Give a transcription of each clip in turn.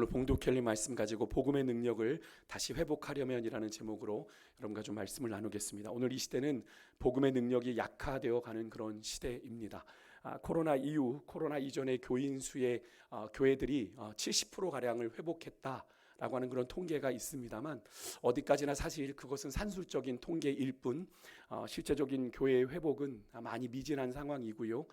봉도 켈리 말씀 가지고 복음의 능력을 다시 회복하려면이라는 제목으로 여러분과 좀 말씀을 나누겠습니다. 오늘 이 시대는 복음의 능력이 약화되어 가는 그런 시대입니다. 코로나 이후, 코로나 이전의 교인 수의 교회들이 70% 가량을 회복했다라고 하는 그런 통계가 있습니다만, 어디까지나 사실 그것은 산술적인 통계일 뿐 실제적인 교회의 회복은 많이 미진한 상황이고요.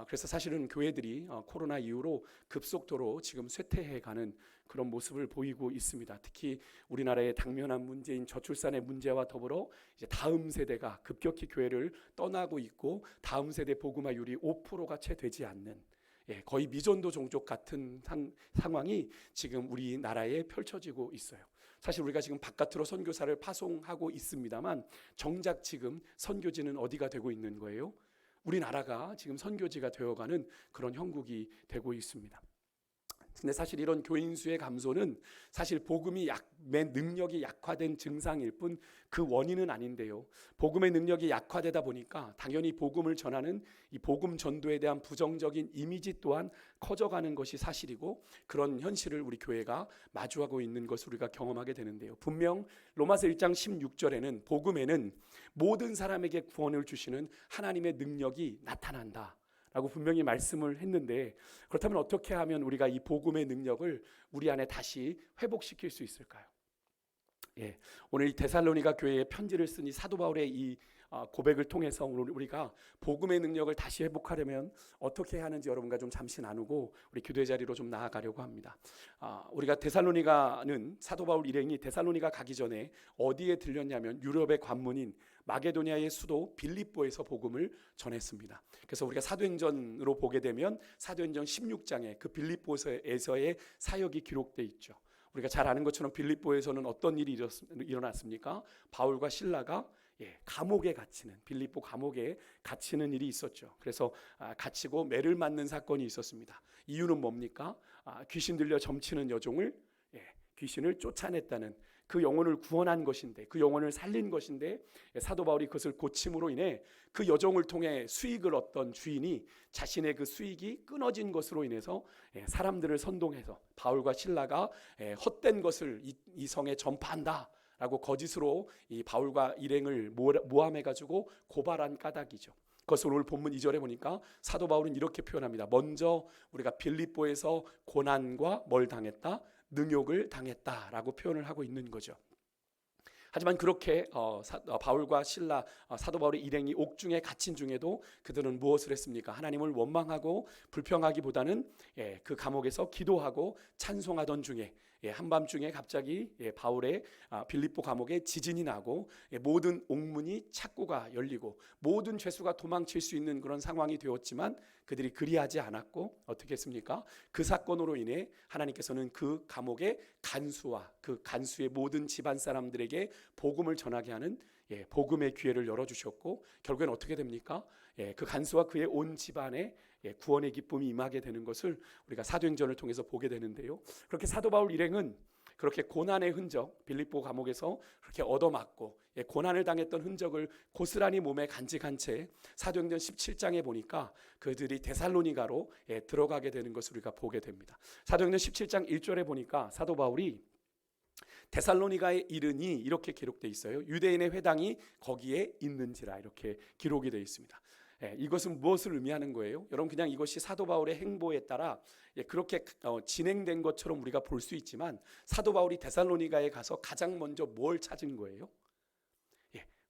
그래서 사실은 교회들이 코로나 이후로 급속도로 지금 쇠퇴해가는 그런 모습을 보이고 있습니다. 특히 우리나라의 당면한 문제인 저출산의 문제와 더불어 이제 다음 세대가 급격히 교회를 떠나고 있고, 다음 세대 복음화율이 5%가 채 되지 않는, 거의 미전도 종족 같은 상황이 지금 우리나라에 펼쳐지고 있어요. 사실 우리가 지금 바깥으로 선교사를 파송하고 있습니다만, 정작 지금 선교지는 어디가 되고 있는 거예요? 우리나라가 지금 선교지가 되어가는 그런 형국이 되고 있습니다. 근데 사실 이런 교인 수의 감소는 사실 복음의 능력이 약화된 증상일 뿐 그 원인은 아닌데요. 복음의 능력이 약화되다 보니까 당연히 복음을 전하는 이 복음 전도에 대한 부정적인 이미지 또한 커져가는 것이 사실이고, 그런 현실을 우리 교회가 마주하고 있는 것을 우리가 경험하게 되는데요. 분명 로마서 1장 16절에는 복음에는 모든 사람에게 구원을 주시는 하나님의 능력이 나타난다 라고 분명히 말씀을 했는데, 그렇다면 어떻게 하면 우리가 이 복음의 능력을 우리 안에 다시 회복시킬 수 있을까요? 오늘 이 데살로니가 교회에 편지를 쓴 이 사도 바울의 이 고백을 통해서 오늘 우리가 복음의 능력을 다시 회복하려면 어떻게 해야 하는지 여러분과 좀 잠시 나누고 우리 기도의 자리로 좀 나아가려고 합니다. 우리가 데살로니가는 사도 바울 일행이 데살로니가 가기 전에 어디에 들렸냐면 유럽의 관문인 마게도니아의 수도 빌립보에서 복음을 전했습니다. 그래서 우리가 사도행전으로 보게 되면 사도행전 16장에 그 빌립보에서의 사역이 기록되어 있죠. 우리가 잘 아는 것처럼 빌립보에서는 어떤 일이 일어났습니까? 바울과 실라가 감옥에 갇히는, 빌립보 감옥에 갇히는 일이 있었죠. 그래서 갇히고 매를 맞는 사건이 있었습니다. 이유는 뭡니까? 귀신 들려 점치는 여종을, 귀신을 쫓아냈다는, 그 영혼을 구원한 것인데, 그 영혼을 살린 것인데, 사도 바울이 그것을 고침으로 인해 그 여종을 통해 수익을 얻던 주인이 자신의 그 수익이 끊어진 것으로 인해서 사람들을 선동해서 바울과 실라가 헛된 것을 이 성에 전파한다 라고 거짓으로 이 바울과 일행을 모함해가지고 고발한 까닭이죠. 그것을 오늘 본문 2절에 보니까 사도 바울은 이렇게 표현합니다. 먼저 우리가 빌립보에서 고난과 뭘 당했다? 능욕을 당했다라고 표현을 하고 있는 거죠. 하지만 그렇게 바울과 실라, 사도 바울의 일행이 옥중에 갇힌 중에도 그들은 무엇을 했습니까? 하나님을 원망하고 불평하기보다는 그 감옥에서 기도하고 찬송하던 중에 한밤중에 갑자기 바울의 빌립보 감옥에 지진이 나고 모든 옥문이 창고가 열리고 모든 죄수가 도망칠 수 있는 그런 상황이 되었지만, 그들이 그리하지 않았고 어떻게 했습니까? 그 사건으로 인해 하나님께서는 그 감옥의 간수와 그 간수의 모든 집안 사람들에게 복음을 전하게 하는 복음의 기회를 열어주셨고, 결국엔 어떻게 됩니까? 그 간수와 그의 온 집안에 구원의 기쁨이 임하게 되는 것을 우리가 사도행전을 통해서 보게 되는데요. 그렇게 사도 바울 일행은 그렇게 고난의 흔적, 빌립보 감옥에서 그렇게 얻어맞고 고난을 당했던 흔적을 고스란히 몸에 간직한 채 사도행전 17장에 보니까 그들이 데살로니가로 들어가게 되는 것을 우리가 보게 됩니다. 사도행전 17장 1절에 보니까 사도 바울이 데살로니가에 이르니 이렇게 기록되어 있어요. 유대인의 회당이 거기에 있는지라, 이렇게 기록이 되어 있습니다. 이것은 무엇을 의미하는 거예요? 여러분, 그냥 이것이 사도 바울의 행보에 따라 그렇게 진행된 것처럼 우리가 볼 수 있지만, 사도 바울이 데살로니가에 가서 가장 먼저 뭘 찾은 거예요?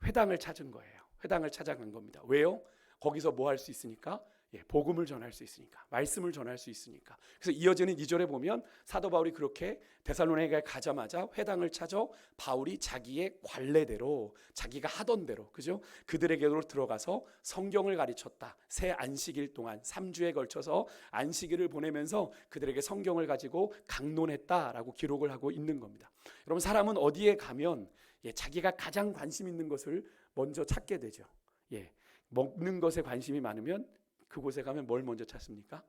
회당을 찾은 거예요. 회당을 찾아간 겁니다. 왜요? 거기서 뭐 할 수 있으니까? 복음을 전할 수 있으니까, 말씀을 전할 수 있으니까. 그래서 이어지는 2절에 보면 사도 바울이 그렇게 데살로니가에 가자마자 회당을 찾아 바울이 자기의 관례대로, 자기가 하던 대로, 그죠? 그들에게로 들어가서 성경을 가르쳤다. 새 안식일 동안 3주에 걸쳐서 안식일을 보내면서 그들에게 성경을 가지고 강론했다라고 기록을 하고 있는 겁니다. 여러분, 사람은 어디에 가면 자기가 가장 관심 있는 것을 먼저 찾게 되죠. 먹는 것에 관심이 많으면 그곳에 가면 뭘 먼저 찾습니까?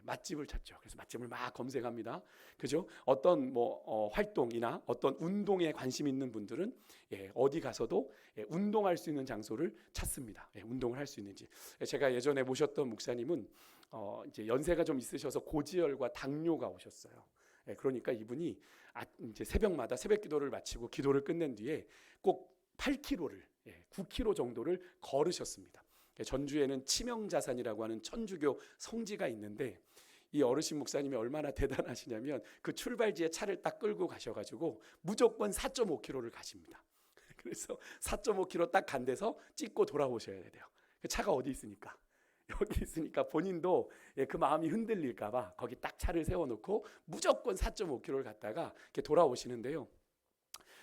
맛집을 찾죠. 그래서 맛집을 막 검색합니다. 그죠? 어떤 활동이나 어떤 운동에 관심 있는 분들은 어디 가서도 운동할 수 있는 장소를 찾습니다. 운동을 할 수 있는지. 제가 예전에 모셨던 목사님은 이제 연세가 좀 있으셔서 고지혈과 당뇨가 오셨어요. 그러니까 이분이 이제 새벽마다 새벽 기도를 마치고 기도를 끝낸 뒤에 꼭 8km를 9km 정도를 걸으셨습니다. 전주에는 치명자산이라고 하는 천주교 성지가 있는데 이 어르신 목사님이 얼마나 대단하시냐면 그 출발지에 차를 딱 끌고 가셔가지고 무조건 4.5km를 가십니다. 그래서 4.5km 딱 간 데서 찍고 돌아오셔야 돼요. 그 차가 어디 있으니까 여기 있으니까 본인도 그 마음이 흔들릴까봐 거기 딱 차를 세워놓고 무조건 4.5km를 갔다가 이렇게 돌아오시는데요.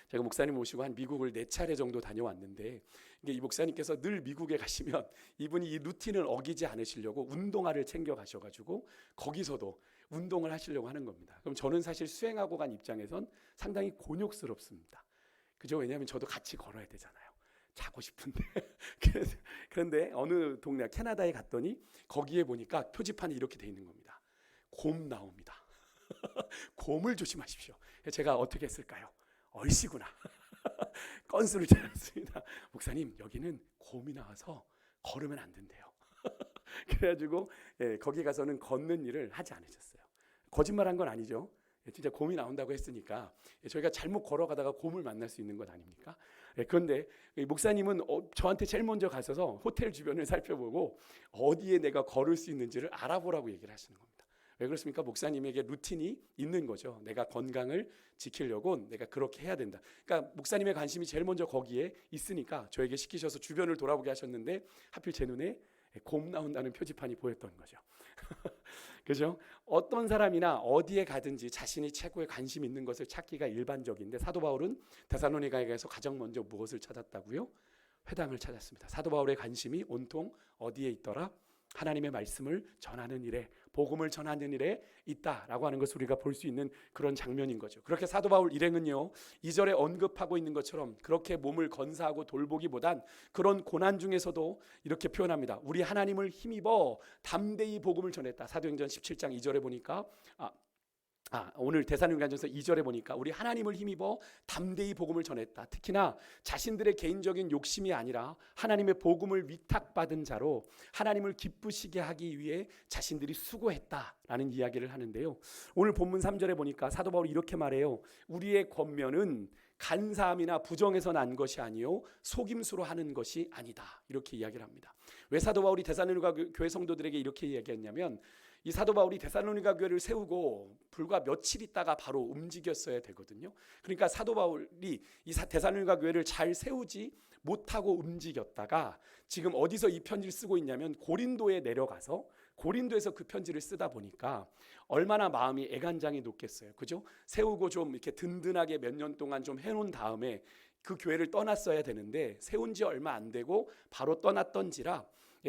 제가 목사님 모시고 한 미국을 4차례 정도 다녀왔는데 이 목사님께서 늘 미국에 가시면 이분이 이 루틴을 어기지 않으시려고 운동화를 챙겨 가셔가지고 거기서도 운동을 하시려고 하는 겁니다. 그럼 저는 사실 수행하고 간 입장에선 상당히 곤욕스럽습니다. 그죠? 왜냐하면 저도 같이 걸어야 되잖아요. 자고 싶은데. 그런데 어느 동네 캐나다에 갔더니 거기에 보니까 표지판이 이렇게 돼 있는 겁니다. 곰 나옵니다. 곰을 조심하십시오. 제가 어떻게 했을까요? 얼씨구나. 건수를 찾았습니다. 목사님, 여기는 곰이 나와서 걸으면 안 된대요. 그래가지고 거기 가서는 걷는 일을 하지 않으셨어요. 거짓말한 건 아니죠. 진짜 곰이 나온다고 했으니까 저희가 잘못 걸어가다가 곰을 만날 수 있는 것 아닙니까? 그런데 목사님은 저한테 제일 먼저 가셔서 호텔 주변을 살펴보고 어디에 내가 걸을 수 있는지를 알아보라고 얘기를 하시는 겁니다. 왜 그렇습니까? 목사님에게 루틴이 있는 거죠. 내가 건강을 지키려고 내가 그렇게 해야 된다. 그러니까 목사님의 관심이 제일 먼저 거기에 있으니까 저에게 시키셔서 주변을 돌아보게 하셨는데 하필 제 눈에 곰 나온다는 표지판이 보였던 거죠. 그죠? 어떤 사람이나 어디에 가든지 자신이 최고의 관심 있는 것을 찾기가 일반적인데 사도 바울은 데살로니가에서 가장 먼저 무엇을 찾았다고요? 회당을 찾았습니다. 사도 바울의 관심이 온통 어디에 있더라? 하나님의 말씀을 전하는 일에, 복음을 전하는 일에 있다라고 하는 것을 우리가 볼 수 있는 그런 장면인 거죠. 그렇게 사도 바울 일행은요, 2절에 언급하고 있는 것처럼 그렇게 몸을 건사하고 돌보기보단 그런 고난 중에서도 이렇게 표현합니다. 우리 하나님을 힘입어 담대히 복음을 전했다. 사도행전 17장 2절에 보니까 오늘 데살로니가전서 2절에 보니까 우리 하나님을 힘입어 담대히 복음을 전했다. 특히나 자신들의 개인적인 욕심이 아니라 하나님의 복음을 위탁받은 자로 하나님을 기쁘시게 하기 위해 자신들이 수고했다라는 이야기를 하는데요. 오늘 본문 3절에 보니까 사도 바울이 이렇게 말해요. 우리의 권면은 간사함이나 부정에서 난 것이 아니요 속임수로 하는 것이 아니다. 이렇게 이야기를 합니다. 왜 사도 바울이 데살로니가 교회 성도들에게 이렇게 이야기했냐면 이 사도 바울이 데살로니가 교회를 세우고 불과 며칠 있다가 바로 움직였어야 되거든요. 그러니까 사도 바울이 이 데살로니가 교회를 잘 세우지 못하고 움직였다가 지금 어디서 이 편지를 쓰고 있냐면 고린도에 내려가서 고린도에서 그 편지를 쓰다 보니까 얼마나 마음이 애간장이 높겠어요. 그죠? 세우고 좀 이렇게 든든하게 몇 년 동안 좀 해놓은 다음에 그 교회를 떠났어야 되는데 세운 지 얼마 안 되고 바로 떠났던지라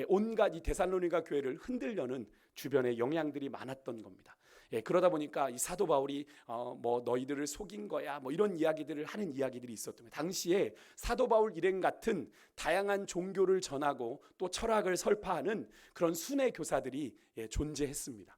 온갖 이 데살로니가 교회를 흔들려는 주변에 영향들이 많았던 겁니다. 그러다 보니까 이 사도 바울이 뭐 너희들을 속인 거야 뭐 이런 이야기들을 하는 이야기들이 있었던 거예요. 당시에 사도 바울 일행 같은 다양한 종교를 전하고 또 철학을 설파하는 그런 순회 교사들이 존재했습니다.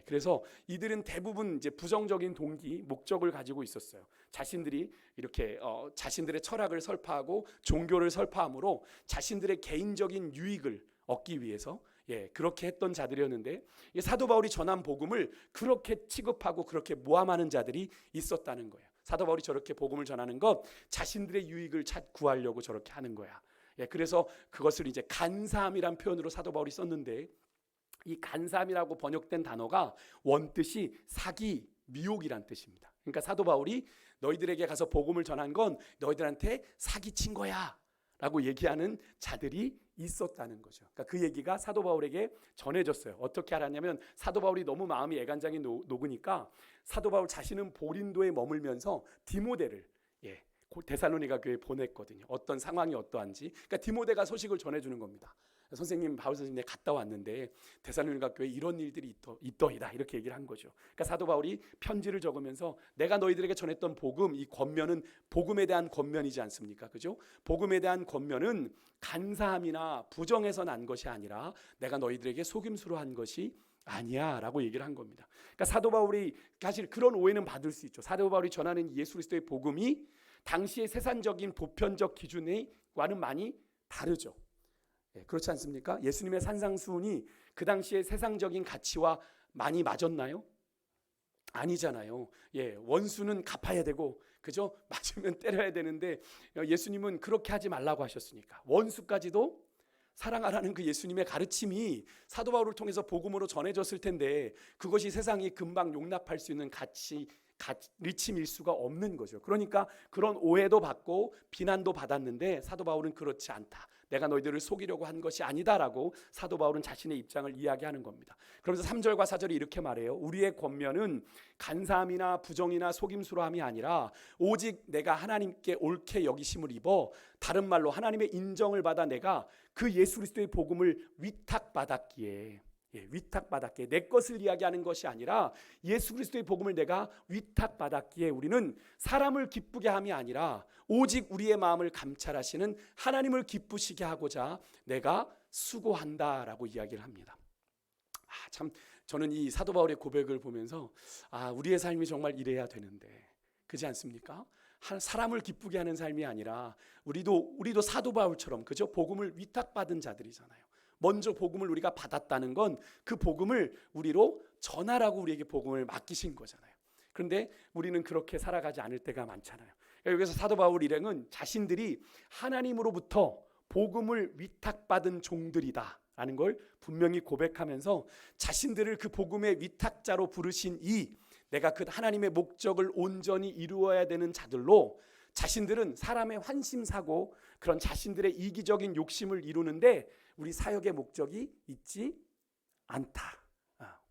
그래서 이들은 대부분 이제 부정적인 동기, 목적을 가지고 있었어요. 자신들이 이렇게 자신들의 철학을 설파하고 종교를 설파함으로 자신들의 개인적인 유익을 얻기 위해서 그렇게 했던 자들이었는데 사도 바울이 전한 복음을 그렇게 취급하고 그렇게 모함하는 자들이 있었다는 거예요. 사도 바울이 저렇게 복음을 전하는 것 자신들의 유익을 구하려고 저렇게 하는 거야. 그래서 그것을 이제 간사함이란 표현으로 사도 바울이 썼는데 이 간사함이라고 번역된 단어가 원뜻이 사기, 미혹이란 뜻입니다. 그러니까 사도 바울이 너희들에게 가서 복음을 전한 건 너희들한테 사기친 거야 라고 얘기하는 자들이 있었다는 거죠. 그러니까 그 얘기가 사도 바울에게 전해졌어요. 어떻게 알았냐면 사도 바울이 너무 마음이 애간장이 녹으니까 사도 바울 자신은 고린도에 머물면서 디모데를 데살로니가 교회에 보냈거든요. 어떤 상황이 어떠한지. 그러니까 디모데가 소식을 전해주는 겁니다. 선생님, 바울 선생님 갔다 왔는데 데살로니가 교회에 이런 일들이 있더이다 이렇게 얘기를 한 거죠. 그러니까 사도 바울이 편지를 적으면서 내가 너희들에게 전했던 복음, 이 권면은 복음에 대한 권면이지 않습니까? 그죠? 복음에 대한 권면은 간사함이나 부정에서 난 것이 아니라 내가 너희들에게 속임수로 한 것이 아니야 라고 얘기를 한 겁니다. 그러니까 사도 바울이 사실 그런 오해는 받을 수 있죠. 사도 바울이 전하는 예수 그리스도의 복음이 당시의 세상적인 보편적 기준과는 많이 다르죠. 그렇지 않습니까? 예수님의 산상수훈이 그 당시의 세상적인 가치와 많이 맞았나요? 아니잖아요. 원수는 갚아야 되고, 그죠? 맞으면 때려야 되는데 예수님은 그렇게 하지 말라고 하셨으니까 원수까지도 사랑하라는 그 예수님의 가르침이 사도 바울을 통해서 복음으로 전해졌을 텐데 그것이 세상이 금방 용납할 수 있는 가르침일 수가 없는 거죠. 그러니까 그런 오해도 받고 비난도 받았는데 사도 바울은 그렇지 않다. 내가 너희들을 속이려고 한 것이 아니다라고 사도 바울은 자신의 입장을 이야기하는 겁니다. 그러면서 3절과 4절이 이렇게 말해요. 우리의 권면은 간사함이나 부정이나 속임수로함이 아니라 오직 내가 하나님께 옳게 여기심을 입어, 다른 말로 하나님의 인정을 받아 내가 그 예수 그리스도의 복음을 위탁받았기에, 위탁받았기에, 내 것을 이야기하는 것이 아니라 예수 그리스도의 복음을 내가 위탁받았기에 우리는 사람을 기쁘게 함이 아니라 오직 우리의 마음을 감찰하시는 하나님을 기쁘시게 하고자 내가 수고한다라고 이야기를 합니다. 참 저는 이 사도 바울의 고백을 보면서 우리의 삶이 정말 이래야 되는데, 그렇지 않습니까? 사람을 기쁘게 하는 삶이 아니라 우리도 사도 바울처럼, 그죠? 복음을 위탁받은 자들이잖아요. 먼저 복음을 우리가 받았다는 건 그 복음을 우리로 전하라고 우리에게 복음을 맡기신 거잖아요. 그런데 우리는 그렇게 살아가지 않을 때가 많잖아요. 여기서 사도 바울 일행은 자신들이 하나님으로부터 복음을 위탁받은 종들이다 라는 걸 분명히 고백하면서 자신들을 그 복음의 위탁자로 부르신 내가 그 하나님의 목적을 온전히 이루어야 되는 자들로, 자신들은 사람의 환심사고 그런 자신들의 이기적인 욕심을 이루는데 우리 사역의 목적이 있지 않다.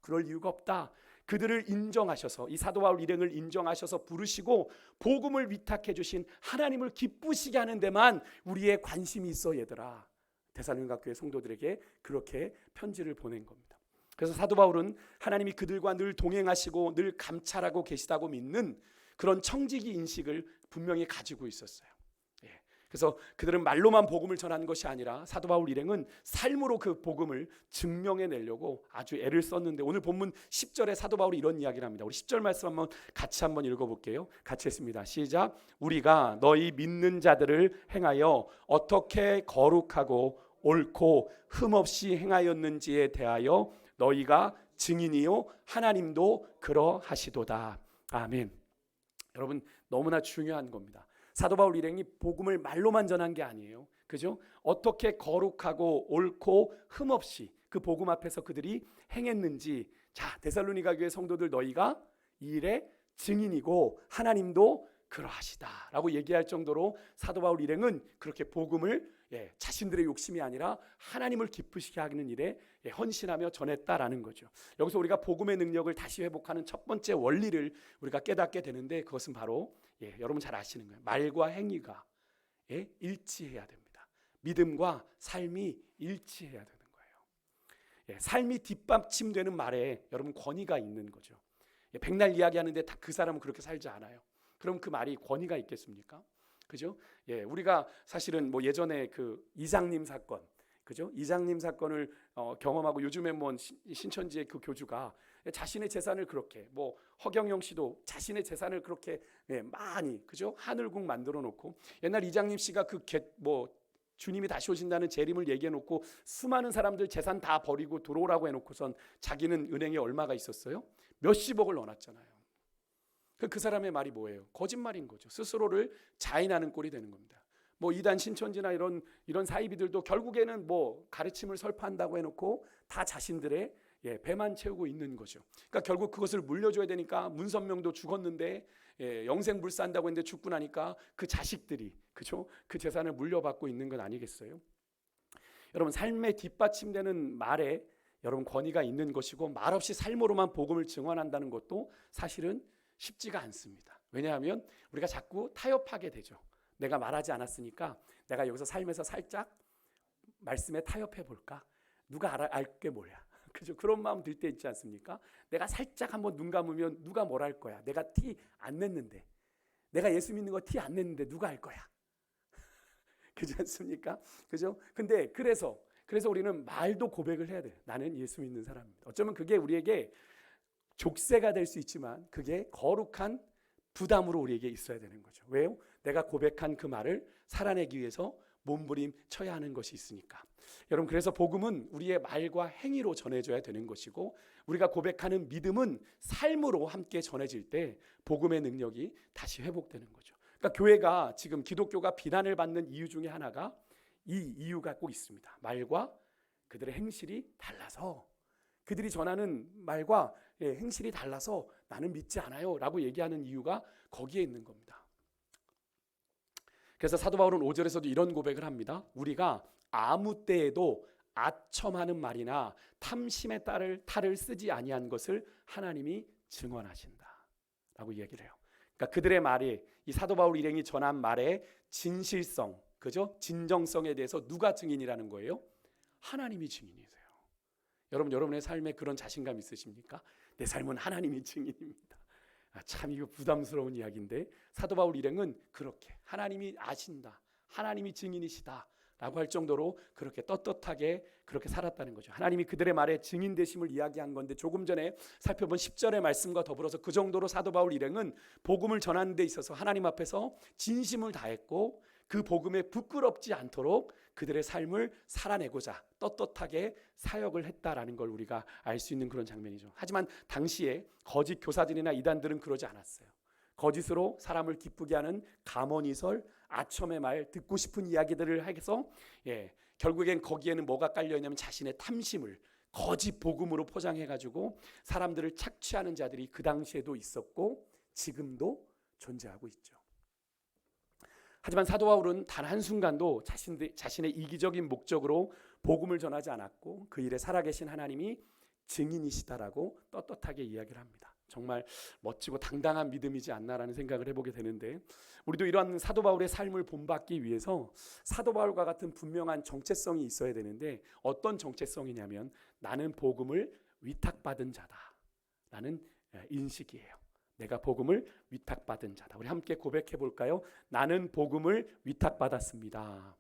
그럴 이유가 없다. 그들을 인정하셔서, 이 사도 바울 일행을 인정하셔서 부르시고 복음을 위탁해 주신 하나님을 기쁘시게 하는 데만 우리의 관심이 있어 얘들아. 데살로니가 교회 성도들에게 그렇게 편지를 보낸 겁니다. 그래서 사도 바울은 하나님이 그들과 늘 동행하시고 늘 감찰하고 계시다고 믿는 그런 청지기 인식을 분명히 가지고 있었어요. 그래서 그들은 말로만 복음을 전하는 것이 아니라 사도 바울 일행은 삶으로 그 복음을 증명해 내려고 아주 애를 썼는데, 오늘 본문 10절에 사도 바울이 이런 이야기를 합니다. 우리 10절 말씀 같이 한번 읽어볼게요. 같이 했습니다. 시작. 우리가 너희 믿는 자들을 행하여 어떻게 거룩하고 옳고 흠없이 행하였는지에 대하여 너희가 증인이요 하나님도 그러하시도다. 아멘. 여러분, 너무나 중요한 겁니다. 사도 바울 일행이 복음을 말로만 전한 게 아니에요. 그죠? 어떻게 거룩하고 옳고 흠없이 그 복음 앞에서 그들이 행했는지, 자, 데살로니가 교회 성도들 너희가 이 일의 증인이고 하나님도 그러하시다라고 얘기할 정도로 사도 바울 일행은 그렇게 복음을 자신들의 욕심이 아니라 하나님을 기쁘시게 하는 일에 헌신하며 전했다라는 거죠. 여기서 우리가 복음의 능력을 다시 회복하는 첫 번째 원리를 우리가 깨닫게 되는데, 그것은 바로 여러분 잘 아시는 거예요. 말과 행위가 일치해야 됩니다. 믿음과 삶이 일치해야 되는 거예요. 삶이 뒷받침되는 말에 여러분 권위가 있는 거죠. 백날 이야기하는데 다 그 사람은 그렇게 살지 않아요. 그럼 그 말이 권위가 있겠습니까? 그죠? 우리가 사실은 뭐 예전에 그 이장님 사건, 그죠? 이장님 사건을 경험하고 요즘에 뭐 신천지의 그 교주가 자신의 재산을 그렇게, 뭐 허경영 씨도 자신의 재산을 그렇게 많이, 그죠? 하늘궁 만들어 놓고, 옛날 이장님 씨가 주님이 다시 오신다는 재림을 얘기해 놓고 수많은 사람들 재산 다 버리고 들어오라고 해놓고선 자기는 은행에 얼마가 있었어요? 몇십억을 넣어놨잖아요. 그 사람의 말이 뭐예요? 거짓말인 거죠. 스스로를 자인하는 꼴이 되는 겁니다. 뭐 이단 신천지나 이런 사이비들도 결국에는 뭐 가르침을 설파한다고 해놓고 다 자신들의 배만 채우고 있는 거죠. 그러니까 결국 그것을 물려줘야 되니까 문선명도 죽었는데 영생불사한다고 했는데 죽고 나니까 그 자식들이, 그죠? 그 재산을 물려받고 있는 건 아니겠어요? 여러분, 삶에 뒷받침되는 말에 여러분 권위가 있는 것이고, 말없이 삶으로만 복음을 증언한다는 것도 사실은 쉽지가 않습니다. 왜냐하면 우리가 자꾸 타협하게 되죠. 내가 말하지 않았으니까 내가 여기서 삶에서 살짝 말씀에 타협해 볼까? 누가 알 게 뭐야? 그죠? 그런 마음 들 때 있지 않습니까? 내가 살짝 한번 눈 감으면 누가 뭘 할 거야? 내가 티 안 냈는데, 내가 예수 믿는 거 티 안 냈는데 누가 알 거야? 그렇지 않습니까? 그죠? 근데 그래서 우리는 말도 고백을 해야 돼요. 나는 예수 믿는 사람입니다. 어쩌면 그게 우리에게 족쇄가 될 수 있지만 그게 거룩한 부담으로 우리에게 있어야 되는 거죠. 왜요? 내가 고백한 그 말을 살아내기 위해서 몸부림쳐야 하는 것이 있으니까. 여러분, 그래서 복음은 우리의 말과 행위로 전해져야 되는 것이고, 우리가 고백하는 믿음은 삶으로 함께 전해질 때 복음의 능력이 다시 회복되는 거죠. 그러니까 교회가 지금 기독교가 비난을 받는 이유 중에 하나가 이 이유가 꼭 있습니다. 말과 그들의 행실이 달라서, 그들이 전하는 말과 행실이 달라서 나는 믿지 않아요 라고 얘기하는 이유가 거기에 있는 겁니다. 그래서 사도 바울은 5절에서도 이런 고백을 합니다. 우리가 아무 때에도 아첨하는 말이나 탐심의 탈을 쓰지 아니한 것을 하나님이 증언하신다 라고 얘기를 해요. 그러니까 그들의 말이, 이 사도 바울 일행이 전한 말의 진실성, 그죠? 진정성에 대해서 누가 증인이라는 거예요? 하나님이 증인이세요. 여러분의 삶에 그런 자신감 있으십니까? 내 삶은 하나님이 증인입니다. 참 이거 부담스러운 이야기인데 사도 바울 일행은 그렇게 하나님이 아신다, 하나님이 증인이시다 라고 할 정도로 그렇게 떳떳하게 그렇게 살았다는 거죠. 하나님이 그들의 말에 증인 되심을 이야기한 건데, 조금 전에 살펴본 10절의 말씀과 더불어서 그 정도로 사도 바울 일행은 복음을 전하는 데 있어서 하나님 앞에서 진심을 다했고, 그 복음에 부끄럽지 않도록 그들의 삶을 살아내고자 떳떳하게 사역을 했다라는 걸 우리가 알 수 있는 그런 장면이죠. 하지만 당시에 거짓 교사들이나 이단들은 그러지 않았어요. 거짓으로 사람을 기쁘게 하는 감언이설, 아첨의 말, 듣고 싶은 이야기들을 해서 결국엔 거기에는 뭐가 깔려있냐면 자신의 탐심을 거짓 복음으로 포장해가지고 사람들을 착취하는 자들이 그 당시에도 있었고 지금도 존재하고 있죠. 하지만 사도 바울은 단 한순간도 자신의 이기적인 목적으로 복음을 전하지 않았고 그 일에 살아계신 하나님이 증인이시다라고 떳떳하게 이야기를 합니다. 정말 멋지고 당당한 믿음이지 않나라는 생각을 해보게 되는데, 우리도 이러한 사도 바울의 삶을 본받기 위해서 사도 바울과 같은 분명한 정체성이 있어야 되는데, 어떤 정체성이냐면 나는 복음을 위탁받은 자다라는 인식이에요. 내가 복음을 위탁받은 자다. 우리 함께 고백해 볼까요? 나는 복음을 위탁받았습니다.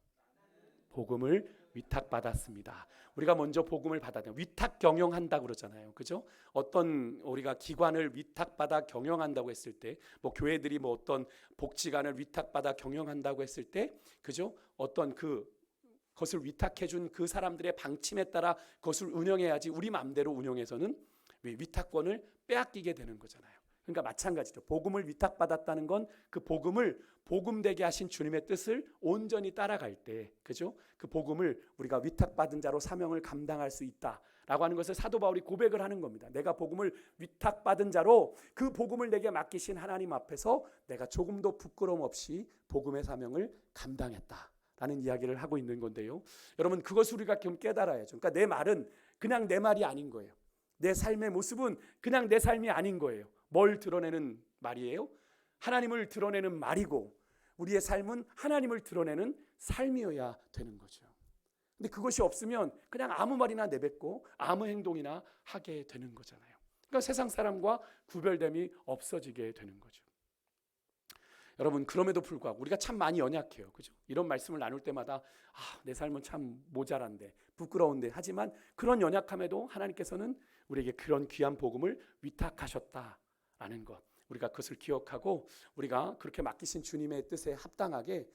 복음을 위탁받았습니다. 우리가 먼저 복음을 받아야 돼요. 위탁 경영한다고 그러잖아요. 그죠? 어떤 우리가 기관을 위탁받아 경영한다고 했을 때, 뭐 교회들이 뭐 어떤 복지관을 위탁받아 경영한다고 했을 때, 그죠? 어떤 그것을 위탁해 준 그 사람들의 방침에 따라 그것을 운영해야지 우리 마음대로 운영해서는 위탁권을 빼앗기게 되는 거잖아요. 그러니까 마찬가지죠. 복음을 위탁받았다는 건 그 복음을 복음되게 하신 주님의 뜻을 온전히 따라갈 때, 그죠? 그 복음을 우리가 위탁받은 자로 사명을 감당할 수 있다라고 하는 것을 사도 바울이 고백을 하는 겁니다. 내가 복음을 위탁받은 자로 그 복음을 내게 맡기신 하나님 앞에서 내가 조금도 부끄러움 없이 복음의 사명을 감당했다라는 이야기를 하고 있는 건데요. 여러분, 그것을 우리가 좀 깨달아야죠. 그러니까 내 말은 그냥 내 말이 아닌 거예요. 내 삶의 모습은 그냥 내 삶이 아닌 거예요. 뭘 드러내는 말이에요? 하나님을 드러내는 말이고, 우리의 삶은 하나님을 드러내는 삶이어야 되는 거죠. 근데 그것이 없으면 그냥 아무 말이나 내뱉고 아무 행동이나 하게 되는 거잖아요. 그러니까 세상 사람과 구별됨이 없어지게 되는 거죠. 여러분, 그럼에도 불구하고 우리가 참 많이 연약해요. 그죠? 이런 말씀을 나눌 때마다 내 삶은 참 모자란데, 부끄러운데, 하지만 그런 연약함에도 하나님께서는 우리에게 그런 귀한 복음을 위탁하셨다라는 것, 우리가 그것을 기억하고 우리가 그렇게 맡기신 주님의 뜻에 합당하게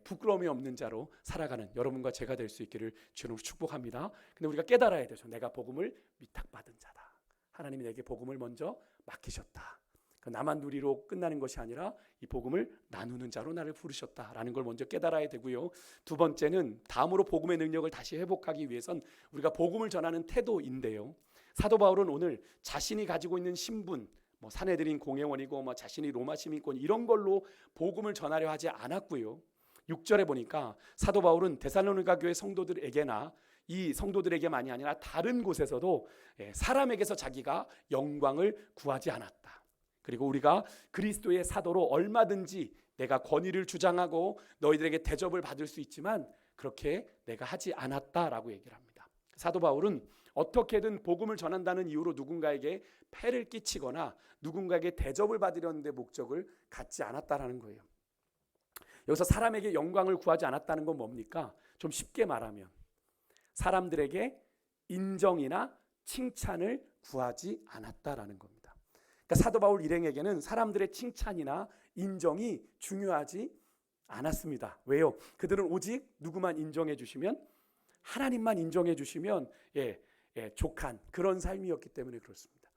부끄러움이 없는 자로 살아가는 여러분과 제가 될 수 있기를 주님으로 축복합니다. 근데 우리가 깨달아야 되죠. 내가 복음을 위탁받은 자다. 하나님이 내게 복음을 먼저 맡기셨다. 나만 누리로 끝나는 것이 아니라 이 복음을 나누는 자로 나를 부르셨다라는 걸 먼저 깨달아야 되고요. 두 번째는 다음으로 복음의 능력을 다시 회복하기 위해선 우리가 복음을 전하는 태도인데요. 사도 바울은 오늘 자신이 가지고 있는 신분, 뭐 사내들인 공회원이고 뭐 자신이 로마 시민권 이런 걸로 복음을 전하려 하지 않았고요. 6절에 보니까 사도 바울은 데살로니가 교회 성도들에게나 이 성도들에게만이 아니라 다른 곳에서도 사람에게서 자기가 영광을 구하지 않았다. 그리고 우리가 그리스도의 사도로 얼마든지 내가 권위를 주장하고 너희들에게 대접을 받을 수 있지만 그렇게 내가 하지 않았다라고 얘기를 합니다. 사도 바울은 어떻게든 복음을 전한다는 이유로 누군가에게 폐를 끼치거나 누군가에게 대접을 받으려는 데 목적을 갖지 않았다라는 거예요. 여기서 사람에게 영광을 구하지 않았다는 건 뭡니까? 좀 쉽게 말하면 사람들에게 인정이나 칭찬을 구하지 않았다라는 겁니다. 그러니까 사도 바울 일행에게는 사람들의 칭찬이나 인정이 중요하지 않았습니다. 왜요? 그들은 오직 누구만 인정해 주시면, 하나님만 인정해 주시면 족한 그런 삶이었기 때문에 그렇습니다.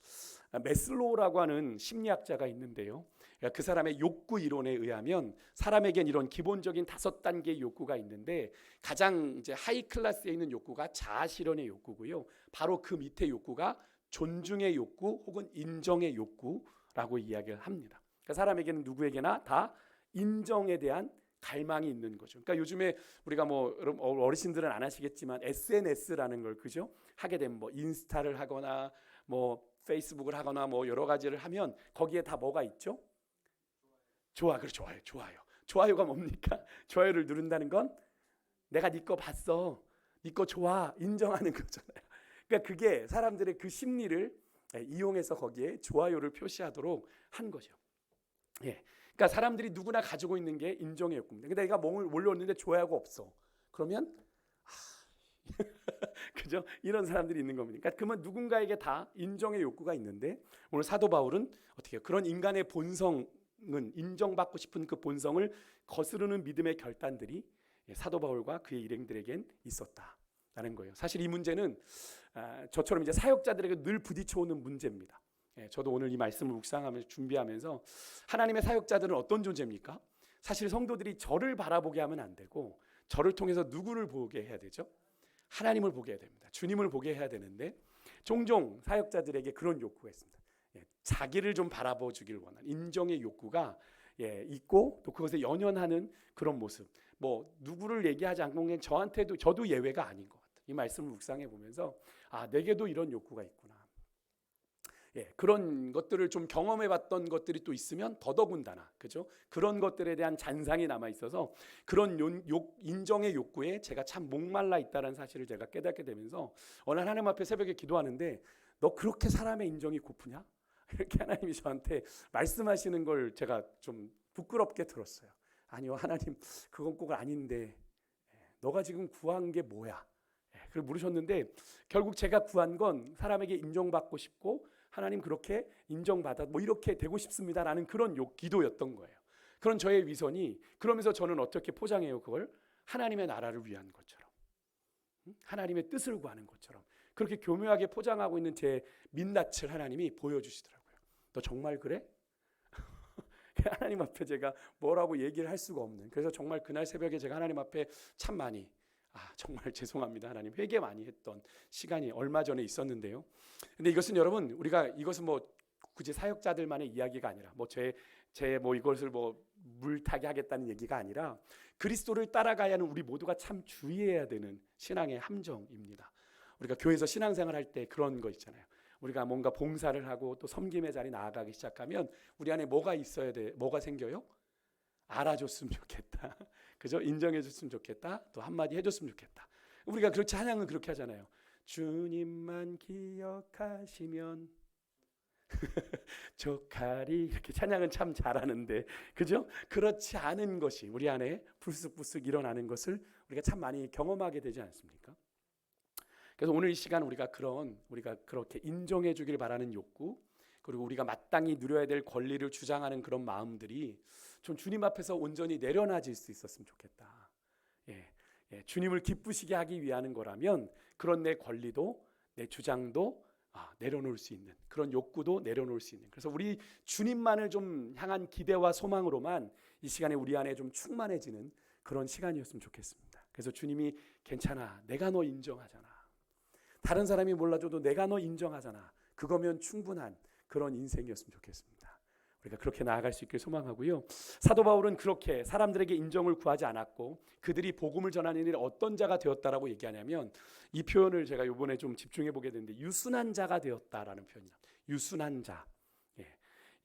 메슬로우라고 하는 심리학자가 있는데요. 그 사람의 욕구 이론에 의하면 사람에겐 이런 기본적인 5단계의 욕구가 있는데 가장 이제 하이 클래스에 있는 욕구가 자아 실현의 욕구고요. 바로 그 밑에 욕구가 존중의 욕구 혹은 인정의 욕구라고 이야기를 합니다. 그러니까 사람에게는 누구에게나 다 인정에 대한 갈망이 있는 거죠. 그러니까 요즘에 우리가 뭐 어르신들은 안 하시겠지만 SNS라는 걸 그죠? 하게 되면 뭐 인스타를 하거나 뭐 페이스북을 하거나 뭐 여러 가지를 하면 거기에 다 뭐가 있죠? 좋아요. 좋아요가 뭡니까? 좋아요를 누른다는 건 내가 네 거 봤어, 네 거 좋아, 인정하는 거잖아요. 그러니까 그게 사람들의 그 심리를 이용해서 거기에 좋아요를 표시하도록 한 거죠. 그러니까 사람들이 누구나 가지고 있는 게 인정의 욕구입니다. 근데 내가 몸을 올렸는데 좋아요가 없어. 그러면 그죠? 이런 사람들이 있는 겁니다. 그러니까 그러면 누군가에게 다 인정의 욕구가 있는데 오늘 사도 바울은 어떻게 해요? 그런 인간의 본성은 인정받고 싶은 그 본성을 거스르는 믿음의 결단들이 사도 바울과 그의 일행들에겐 있었다라는 거예요. 사실 이 문제는 저처럼 이제 사역자들에게 늘 부딪혀오는 문제입니다. 저도 오늘 이 말씀을 묵상하면서 준비하면서 하나님의 사역자들은 어떤 존재입니까? 사실 성도들이 저를 바라보게 하면 안 되고 저를 통해서 누구를 보게 해야 되죠? 하나님을 보게 해야 됩니다. 주님을 보게 해야 되는데 종종 사역자들에게 그런 욕구가 있습니다. 자기를 좀 바라봐 주길 원하는 인정의 욕구가 있고 또 그것에 연연하는 그런 모습. 뭐 누구를 얘기하지 않고 그냥 저한테도 저도 예외가 아닌 것 같아요. 이 말씀을 묵상해 보면서 내게도 이런 욕구가 있구나. 그런 것들을 좀 경험해봤던 것들이 또 있으면 더더군다나 그죠? 그런 것들에 대한 잔상이 남아 있어서 그런 인정의 욕구에 제가 참 목말라 있다는 사실을 제가 깨닫게 되면서 어느 날 하나님 앞에 새벽에 기도하는데 너 그렇게 사람의 인정이 고프냐? 이렇게 하나님이 저한테 말씀하시는 걸 제가 좀 부끄럽게 들었어요. 아니요 하나님 그건 꼭 아닌데 너가 지금 구한 게 뭐야? 그걸 물으셨는데 결국 제가 구한 건 사람에게 인정받고 싶고 하나님 그렇게 인정받아 뭐 이렇게 되고 싶습니다라는 그런 기도였던 거예요. 그런 저의 위선이 그러면서 저는 어떻게 포장해요? 그걸 하나님의 나라를 위한 것처럼 하나님의 뜻을 구하는 것처럼 그렇게 교묘하게 포장하고 있는 제 민낯을 하나님이 보여주시더라고요. 너 정말 그래? 하나님 앞에 제가 뭐라고 얘기를 할 수가 없는. 그래서 정말 그날 새벽에 제가 하나님 앞에 참 많이 정말 죄송합니다 하나님 회개 많이 했던 시간이 얼마 전에 있었는데요. 근데 이것은 여러분 우리가 이것은 뭐 굳이 사역자들만의 이야기가 아니라 뭐 제 뭐 이것을 뭐 물타기 하겠다는 얘기가 아니라 그리스도를 따라가야 하는 우리 모두가 참 주의해야 되는 신앙의 함정입니다. 우리가 교회에서 신앙생활 할 때 그런 거 있잖아요. 우리가 뭔가 봉사를 하고 또 섬김의 자리 나아가기 시작하면 우리 안에 뭐가 있어야 돼? 뭐가 생겨요? 알아줬으면 좋겠다. 그죠? 인정해줬으면 좋겠다. 또 한마디 해줬으면 좋겠다. 우리가 그렇지 찬양은 그렇게 하잖아요. 주님만 기억하시면 족하리 이렇게 찬양은 참 잘하는데 그죠? 그렇지 않은 것이 우리 안에 불쑥불쑥 일어나는 것을 우리가 참 많이 경험하게 되지 않습니까? 그래서 오늘 이 시간 우리가 그렇게 인정해 주길 바라는 욕구 그리고 우리가 마땅히 누려야 될 권리를 주장하는 그런 마음들이 좀 주님 앞에서 온전히 내려놔질 수 있었으면 좋겠다. 주님을 기쁘시게 하기 위한 거라면 그런 내 권리도 내 주장도 내려놓을 수 있는 그런 욕구도 내려놓을 수 있는 그래서 우리 주님만을 좀 향한 기대와 소망으로만 이 시간에 우리 안에 좀 충만해지는 그런 시간이었으면 좋겠습니다. 그래서 주님이 괜찮아 내가 너 인정하잖아 다른 사람이 몰라줘도 내가 너 인정하잖아 그거면 충분한 그런 인생이었으면 좋겠습니다. 우리가 그렇게 나아갈 수 있길 소망하고요. 사도 바울은 그렇게 사람들에게 인정을 구하지 않았고 그들이 복음을 전하는 일에 어떤 자가 되었다라고 얘기하냐면 이 표현을 제가 이번에 좀 집중해 보게 됐는데 유순한 자가 되었다라는 표현이에요. 유순한 자.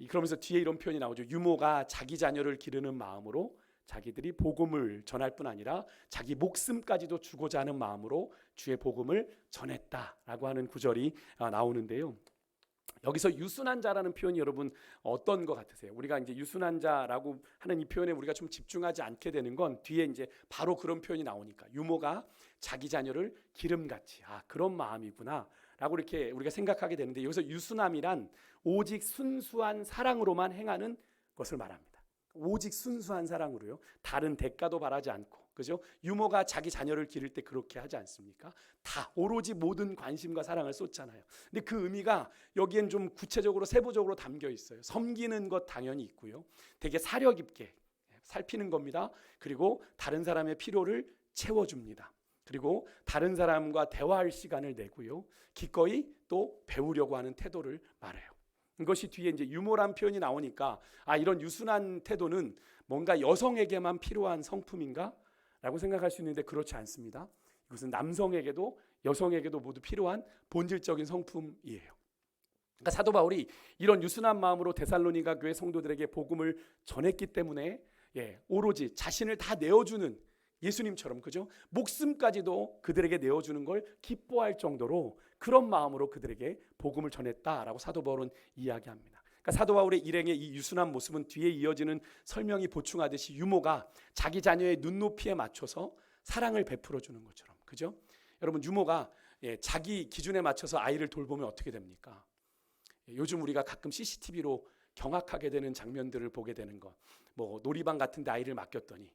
그러면서 뒤에 이런 표현이 나오죠. 유모가 자기 자녀를 기르는 마음으로 자기들이 복음을 전할 뿐 아니라 자기 목숨까지도 주고자 하는 마음으로 주의 복음을 전했다라고 하는 구절이 나오는데요. 여기서 유순한 자라는 표현이 여러분 어떤 것 같으세요? 우리가 이제 유순한 자라고 하는 이 표현에 우리가 좀 집중하지 않게 되는 건 뒤에 이제 바로 그런 표현이 나오니까 유모가 자기 자녀를 기름같이 그런 마음이구나라고 이렇게 우리가 생각하게 되는데 여기서 유순함이란 오직 순수한 사랑으로만 행하는 것을 말합니다. 오직 순수한 사랑으로요. 다른 대가도 바라지 않고 그죠? 유모가 자기 자녀를 기를 때 그렇게 하지 않습니까? 다 오로지 모든 관심과 사랑을 쏟잖아요. 근데 그 의미가 여기엔 좀 구체적으로 세부적으로 담겨 있어요. 섬기는 것 당연히 있고요. 되게 사려 깊게 살피는 겁니다. 그리고 다른 사람의 필요를 채워줍니다. 그리고 다른 사람과 대화할 시간을 내고요. 기꺼이 또 배우려고 하는 태도를 말해요. 이것이 뒤에 이제 유모란 표현이 나오니까 이런 유순한 태도는 뭔가 여성에게만 필요한 성품인가? 라고 생각할 수 있는데 그렇지 않습니다. 이것은 남성에게도 여성에게도 모두 필요한 본질적인 성품이에요. 그러니까 사도 바울이 이런 유순한 마음으로 데살로니가 교회 성도들에게 복음을 전했기 때문에 오로지 자신을 다 내어주는 예수님처럼, 그죠? 목숨까지도 그들에게 내어주는 걸 기뻐할 정도로 그런 마음으로 그들에게 복음을 전했다라고 사도 바울은 이야기합니다. 그러니까 사도 바울의 일행의 이 유순한 모습은 뒤에 이어지는 설명이 보충하듯이 유모가 자기 자녀의 눈높이에 맞춰서 사랑을 베풀어 주는 것처럼, 그죠? 여러분, 유모가 자기 기준에 맞춰서 아이를 돌보면 어떻게 됩니까? 요즘 우리가 가끔 CCTV로 경악하게 되는 장면들을 보게 되는 것. 뭐 놀이방 같은 데 아이를 맡겼더니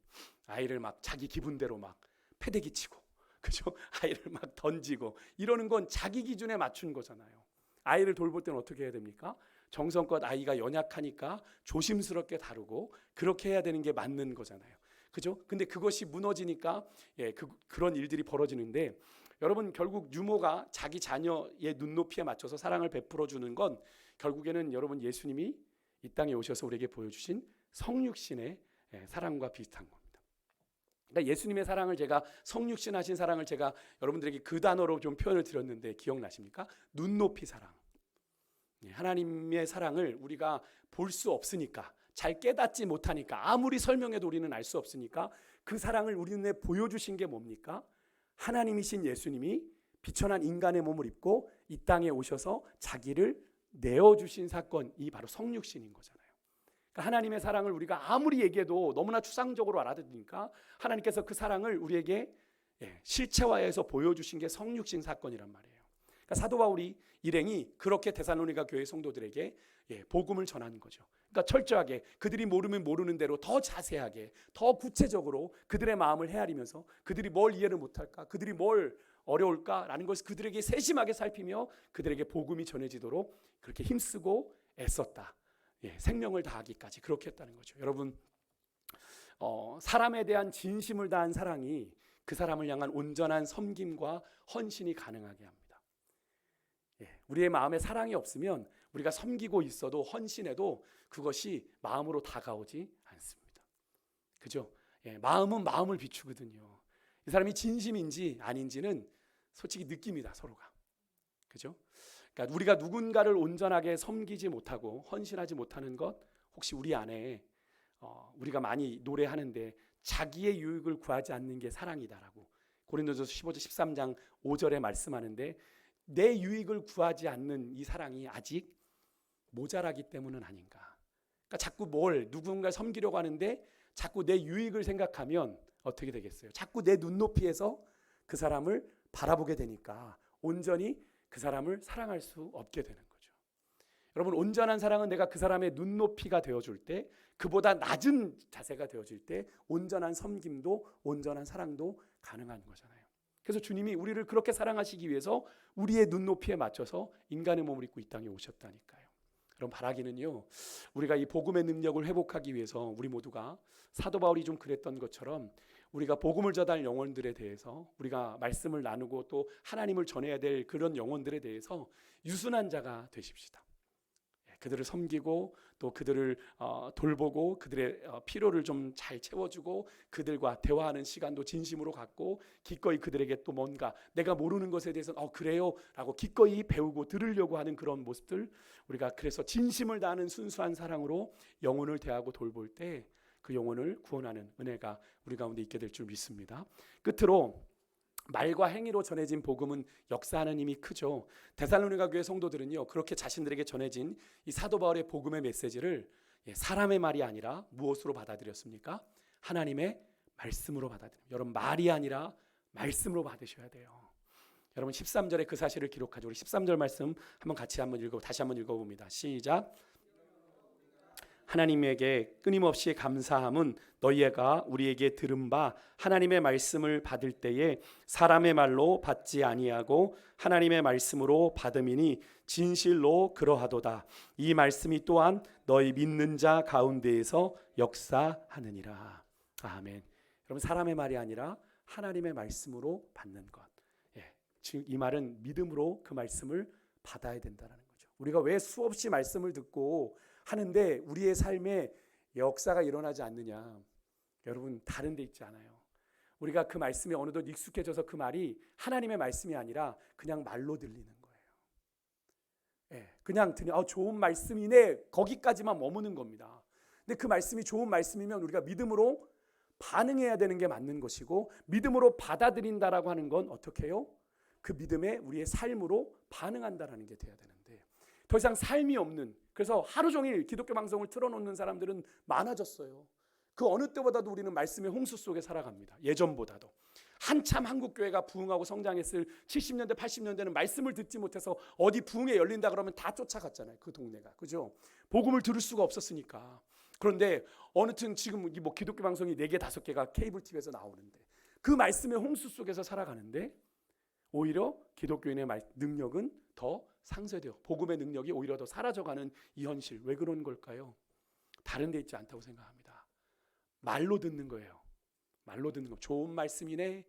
아이를 막 자기 기분대로 막 패대기 치고, 그죠? 아이를 막 던지고 이러는 건 자기 기준에 맞춘 거잖아요. 아이를 돌볼 때는 어떻게 해야 됩니까? 정성껏 아이가 연약하니까 조심스럽게 다루고 그렇게 해야 되는 게 맞는 거잖아요. 그죠? 근데 그것이 무너지니까 그런 일들이 벌어지는데, 여러분, 결국 유모가 자기 자녀의 눈높이에 맞춰서 사랑을 베풀어 주는 건 결국에는 여러분 예수님이 이 땅에 오셔서 우리에게 보여주신 성육신의 사랑과 비슷한 겁니다. 그러니까 예수님의 사랑을 제가, 성육신 하신 사랑을 제가 여러분들에게 그 단어로 좀 표현을 드렸는데 기억나십니까? 눈높이 사랑. 하나님의 사랑을 우리가 볼 수 없으니까, 잘 깨닫지 못하니까, 아무리 설명해도 우리는 알 수 없으니까 그 사랑을 우리 눈에 보여주신 게 뭡니까? 하나님이신 예수님이 비천한 인간의 몸을 입고 이 땅에 오셔서 자기를 내어주신 사건이 바로 성육신인 거잖아요. 그러니까 하나님의 사랑을 우리가 아무리 얘기해도 너무나 추상적으로 알아듣으니까 하나님께서 그 사랑을 우리에게 실체화해서 보여주신 게 성육신 사건이란 말이에요. 그러니까 사도 바울이 일행이 그렇게 데살로니가 교회 성도들에게 복음을 전하는 거죠. 그러니까 철저하게 그들이 모르면 모르는 대로 더 자세하게, 더 구체적으로 그들의 마음을 헤아리면서 그들이 뭘 이해를 못할까, 그들이 뭘 어려울까라는 것을 그들에게 세심하게 살피며 그들에게 복음이 전해지도록 그렇게 힘쓰고 애썼다. 생명을 다하기까지 그렇게 했다는 거죠. 여러분, 사람에 대한 진심을 다한 사랑이 그 사람을 향한 온전한 섬김과 헌신이 가능하게 합니다. 우리의 마음에 사랑이 없으면 우리가 섬기고 있어도 헌신해도 그것이 마음으로 다가오지 않습니다. 그죠? 마음은 마음을 비추거든요. 이 사람이 진심인지 아닌지는 솔직히 느낍니다, 서로가. 그죠? 그러니까 우리가 누군가를 온전하게 섬기지 못하고 헌신하지 못하는 것, 혹시 우리 안에 우리가 많이 노래하는데 자기의 유익을 구하지 않는 게 사랑이다라고 고린도전서 15절 13장 5절에 말씀하는데, 내 유익을 구하지 않는 이 사랑이 아직 모자라기 때문은 아닌가. 그러니까 자꾸 누군가를 섬기려고 하는데 자꾸 내 유익을 생각하면 어떻게 되겠어요? 자꾸 내 눈높이에서 그 사람을 바라보게 되니까 온전히 그 사람을 사랑할 수 없게 되는 거죠. 여러분, 온전한 사랑은 내가 그 사람의 눈높이가 되어줄 때, 그보다 낮은 자세가 되어질 때 온전한 섬김도 온전한 사랑도 가능한 거잖아요. 그래서 주님이 우리를 그렇게 사랑하시기 위해서 우리의 눈높이에 맞춰서 인간의 몸을 입고 이 땅에 오셨다니까요. 그럼 바라기는요, 우리가 이 복음의 능력을 회복하기 위해서 우리 모두가 사도 바울이 좀 그랬던 것처럼 우리가 복음을 전할 영혼들에 대해서, 우리가 말씀을 나누고 또 하나님을 전해야 될 그런 영혼들에 대해서 유순한 자가 되십시다. 그들을 섬기고 또 그들을 돌보고 그들의 필요를 좀 잘 채워주고 그들과 대화하는 시간도 진심으로 갖고 기꺼이 그들에게 또 뭔가 내가 모르는 것에 대해서 그래요 라고 기꺼이 배우고 들으려고 하는 그런 모습들, 우리가 그래서 진심을 다하는 순수한 사랑으로 영혼을 대하고 돌볼 때 그 영혼을 구원하는 은혜가 우리 가운데 있게 될 줄 믿습니다. 끝으로, 말과 행위로 전해진 복음은 역사하는 힘이 크죠. 데살로니가 교회 성도들은요, 그렇게 자신들에게 전해진 이 사도 바울의 복음의 메시지를 사람의 말이 아니라 무엇으로 받아들였습니까? 하나님의 말씀으로 받아들여요. 여러분, 말이 아니라 말씀으로 받으셔야 돼요. 여러분, 13절에 그 사실을 기록하죠. 우리 13절 말씀 다시 한번 읽어봅니다. 시작. 하나님에게 끊임없이 감사함은 너희가 우리에게 들은 바 하나님의 말씀을 받을 때에 사람의 말로 받지 아니하고 하나님의 말씀으로 받음이니 진실로 그러하도다. 이 말씀이 또한 너희 믿는 자 가운데에서 역사하느니라. 아멘. 여러분, 사람의 말이 아니라 하나님의 말씀으로 받는 것. 즉 이 말은 믿음으로 그 말씀을 받아야 된다는 거죠. 우리가 왜 수없이 말씀을 듣고 하는데 우리의 삶에 역사가 일어나지 않느냐? 여러분, 다른 데 있지 않아요. 우리가 그 말씀에 어느덧 익숙해져서 그 말이 하나님의 말씀이 아니라 그냥 말로 들리는 거예요. 그냥 좋은 말씀이네, 거기까지만 머무는 겁니다. 근데 그 말씀이 좋은 말씀이면 우리가 믿음으로 반응해야 되는 게 맞는 것이고, 믿음으로 받아들인다라고 하는 건 어떻게 해요? 그 믿음에 우리의 삶으로 반응한다라는 게 돼야 되는데, 더 이상 삶이 없는, 그래서 하루 종일 기독교 방송을 틀어놓는 사람들은 많아졌어요. 그 어느 때보다도 우리는 말씀의 홍수 속에 살아갑니다. 예전보다도. 한참 한국교회가 부흥하고 성장했을 70년대 80년대는 말씀을 듣지 못해서 어디 부흥회 열린다 그러면 다 쫓아갔잖아요. 그 동네가. 그죠? 복음을 들을 수가 없었으니까. 그런데 어느 튼 지금 뭐 기독교 방송이 4개 5개가 케이블 TV에서 나오는데, 그 말씀의 홍수 속에서 살아가는데 오히려 기독교인의 능력은 더 상쇄되어 복음의 능력이 오히려 더 사라져가는 이 현실, 왜 그런 걸까요? 다른 데 있지 않다고 생각합니다. 말로 듣는 거예요. 말로 듣는 거. 좋은 말씀이네.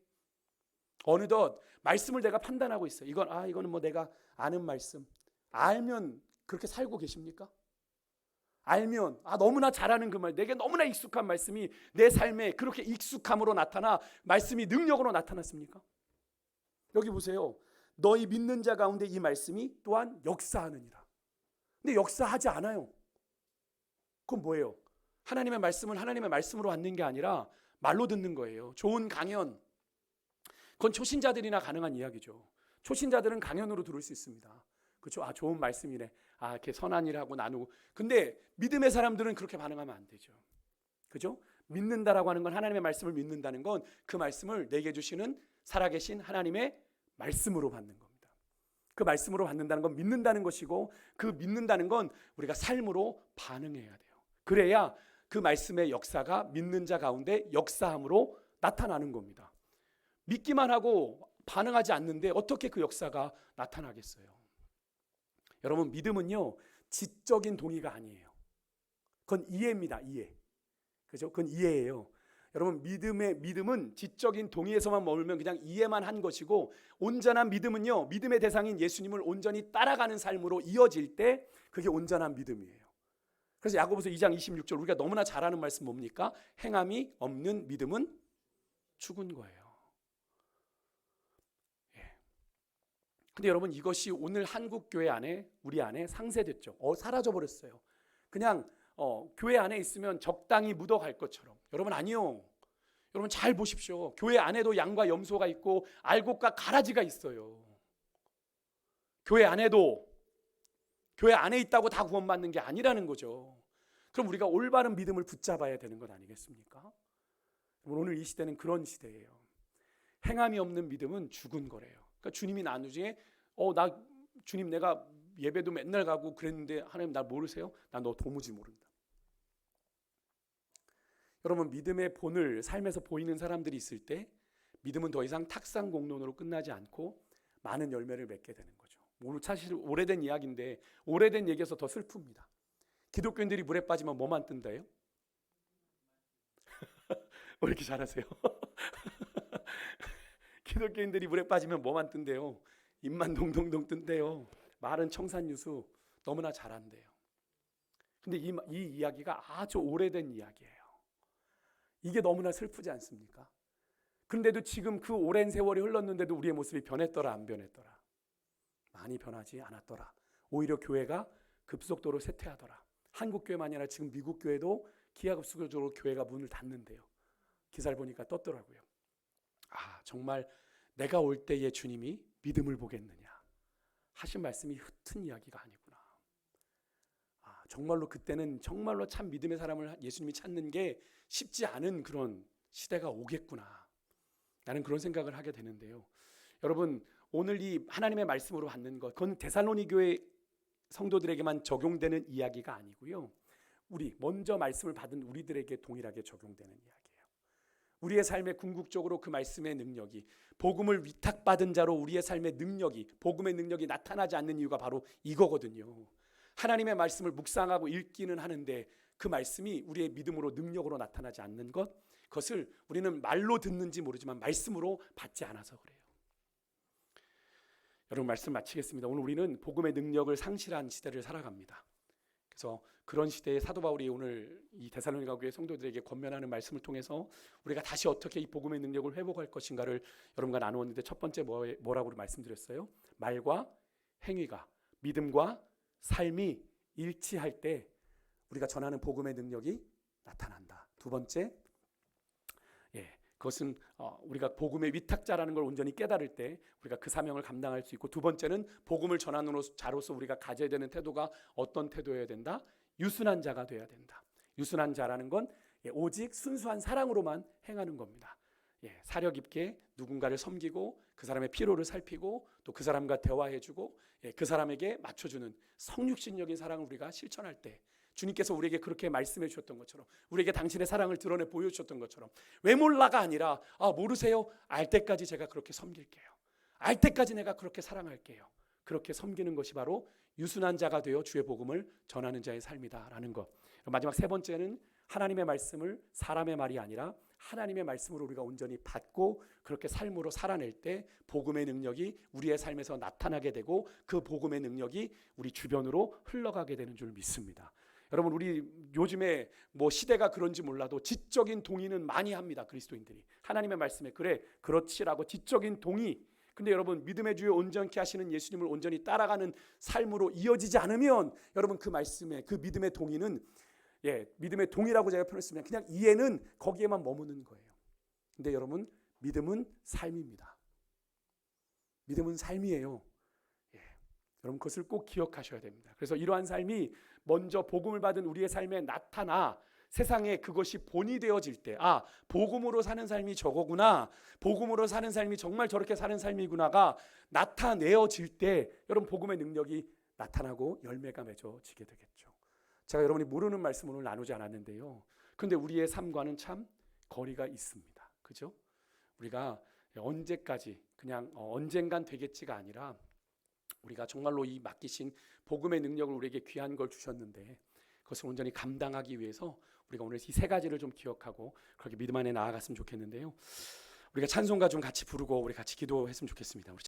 어느덧 말씀을 내가 판단하고 있어요. 이거는 뭐 내가 아는 말씀. 알면 그렇게 살고 계십니까? 알면 너무나 잘하는 그 말, 내게 너무나 익숙한 말씀이 내 삶에 그렇게 익숙함으로 나타나 말씀이 능력으로 나타났습니까? 여기 보세요. 너희 믿는 자 가운데 이 말씀이 또한 역사하느니라. 근데 역사하지 않아요. 그건 뭐예요? 하나님의 말씀은 하나님의 말씀으로 받는 게 아니라 말로 듣는 거예요. 좋은 강연, 그건 초신자들이나 가능한 이야기죠. 초신자들은 강연으로 들을 수 있습니다. 그렇죠? 좋은 말씀이네. 이렇게 선한 일하고 나누고. 근데 믿음의 사람들은 그렇게 반응하면 안 되죠. 그죠? 믿는다라고 하는 건, 하나님의 말씀을 믿는다는 건 그 말씀을 내게 주시는 살아계신 하나님의 말씀으로 받는 겁니다. 그 말씀으로 받는다는 건 믿는다는 것이고, 그 믿는다는 건 우리가 삶으로 반응해야 돼요. 그래야 그 말씀의 역사가 믿는 자 가운데 역사함으로 나타나는 겁니다. 믿기만 하고 반응하지 않는데 어떻게 그 역사가 나타나겠어요? 여러분, 믿음은요, 지적인 동의가 아니에요. 그건 이해입니다. 이해. 그죠? 그건 이해예요. 여러분, 믿음은 지적인 동의에서만 머물면 그냥 이해만 한 것이고, 온전한 믿음은요, 믿음의 대상인 예수님을 온전히 따라가는 삶으로 이어질 때 그게 온전한 믿음이에요. 그래서 야고보서 2장 26절, 우리가 너무나 잘 아는 말씀 뭡니까? 행함이 없는 믿음은 죽은 거예요. 근데 여러분, 이것이 오늘 한국 교회 안에, 우리 안에 상쇄됐죠. 사라져 버렸어요. 그냥 교회 안에 있으면 적당히 묻어갈 것처럼. 여러분, 아니요. 여러분, 잘 보십시오. 교회 안에도 양과 염소가 있고 알곡과 가라지가 있어요. 교회 안에 있다고 다 구원받는 게 아니라는 거죠. 그럼 우리가 올바른 믿음을 붙잡아야 되는 것 아니겠습니까? 오늘 이 시대는 그런 시대예요. 행함이 없는 믿음은 죽은 거래요. 그러니까 주님이 나중에 주님, 내가 예배도 맨날 가고 그랬는데 하나님 나 모르세요? 나 너 도무지 모른다. 여러분, 믿음의 본을 삶에서 보이는 사람들이 있을 때 믿음은 더 이상 탁상 공론으로 끝나지 않고 많은 열매를 맺게 되는 거죠. 사실 오래된 이야기인데, 오래된 얘기여서 더 슬픕니다. 기독교인들이 물에 빠지면 뭐만 뜬다요? 왜 이렇게 잘하세요? 기독교인들이 물에 빠지면 뭐만 뜬대요? 입만 동동동 뜬대요. 말은 청산유수. 너무나 잘한대요. 근데 이 이야기가 아주 오래된 이야기예요. 이게 너무나 슬프지 않습니까? 그런데도 지금 그 오랜 세월이 흘렀는데도 우리의 모습이 변했더라, 안 변했더라? 많이 변하지 않았더라. 오히려 교회가 급속도로 쇠퇴하더라. 한국 교회만이 아니라 지금 미국 교회도 기하급수적으로 교회가 문을 닫는데요. 기사를 보니까 떴더라고요. 정말 내가 올 때의 주님이 믿음을 보겠느냐 하신 말씀이 흩은 이야기가 아니구나. 정말로 그때는 정말로 참 믿음의 사람을 예수님이 찾는 게 쉽지 않은 그런 시대가 오겠구나. 나는 그런 생각을 하게 되는데요. 여러분, 오늘 이 하나님의 말씀으로 받는 것, 그건 데살로니 교회 성도들에게만 적용되는 이야기가 아니고요. 먼저 말씀을 받은 우리들에게 동일하게 적용되는 이야기예요. 우리의 삶에 궁극적으로 그 말씀의 능력이, 복음을 위탁받은 자로 우리의 삶의 능력이, 복음의 능력이 나타나지 않는 이유가 바로 이거거든요. 하나님의 말씀을 묵상하고 읽기는 하는데 그 말씀이 우리의 믿음으로 능력으로 나타나지 않는 그것을 우리는 말로 듣는지 모르지만 말씀으로 받지 않아서 그래요. 여러분, 말씀 마치겠습니다. 오늘 우리는 복음의 능력을 상실한 시대를 살아갑니다. 그래서 그런 시대에 사도 바울이 오늘 이 데살로니가 교회 성도들에게 권면하는 말씀을 통해서 우리가 다시 어떻게 이 복음의 능력을 회복할 것인가를 여러분과 나누었는데, 첫 번째 뭐라고 말씀드렸어요? 말과 행위가, 믿음과 삶이 일치할 때 우리가 전하는 복음의 능력이 나타난다. 두 번째, 그것은 우리가 복음의 위탁자라는 걸 온전히 깨달을 때 우리가 그 사명을 감당할 수 있고, 두 번째는 복음을 전하는 자로서 우리가 가져야 되는 태도가 어떤 태도여야 된다? 유순한 자가 되어야 된다. 유순한 자라는 건 오직 순수한 사랑으로만 행하는 겁니다. 사력 있게 누군가를 섬기고 그 사람의 필요를 살피고 또 그 사람과 대화해주고 그 사람에게 맞춰주는 성육신적인 사랑을 우리가 실천할 때, 주님께서 우리에게 그렇게 말씀해 주셨던 것처럼, 우리에게 당신의 사랑을 드러내 보여주셨던 것처럼, 왜 몰라가 아니라 모르세요? 알 때까지 제가 그렇게 섬길게요. 알 때까지 내가 그렇게 사랑할게요. 그렇게 섬기는 것이 바로 유순한 자가 되어 주의 복음을 전하는 자의 삶이다라는 것. 마지막 세 번째는 하나님의 말씀을 사람의 말이 아니라 하나님의 말씀으로 우리가 온전히 받고 그렇게 삶으로 살아낼 때 복음의 능력이 우리의 삶에서 나타나게 되고 그 복음의 능력이 우리 주변으로 흘러가게 되는 줄 믿습니다. 여러분, 우리 요즘에 시대가 그런지 몰라도 지적인 동의는 많이 합니다. 그리스도인들이 하나님의 말씀에 그래 그렇지라고 지적인 동의. 근데 여러분, 믿음의 주에 온전케 하시는 예수님을 온전히 따라가는 삶으로 이어지지 않으면 여러분, 그 말씀에 그 믿음의 동의는 믿음의 동의라고 제가 표현했습니다. 그냥 이해는 거기에만 머무는 거예요. 근데 여러분, 믿음은 삶입니다. 믿음은 삶이에요. 여러분, 그것을 꼭 기억하셔야 됩니다. 그래서 이러한 삶이 먼저 복음을 받은 우리의 삶에 나타나 세상에 그것이 본이 되어질 때, 복음으로 사는 삶이 저거구나, 복음으로 사는 삶이 정말 저렇게 사는 삶이구나가 나타내어질 때 여러분, 복음의 능력이 나타나고 열매가 맺어지게 되겠죠. 제가 여러분이 모르는 말씀 오늘 나누지 않았는데요, 근데 우리의 삶과는 참 거리가 있습니다. 그죠? 우리가 언제까지 그냥 언젠간 되겠지가 아니라 우리가 정말로 이 맡기신 복음의 능력을 우리에게 귀한 걸 주셨는데 그것을 온전히 감당하기 위해서 우리가 오늘 이 세 가지를 좀 기억하고 그렇게 믿음 안에 나아갔으면 좋겠는데요. 우리가 찬송가 좀 같이 부르고 우리 같이 기도했으면 좋겠습니다. 우리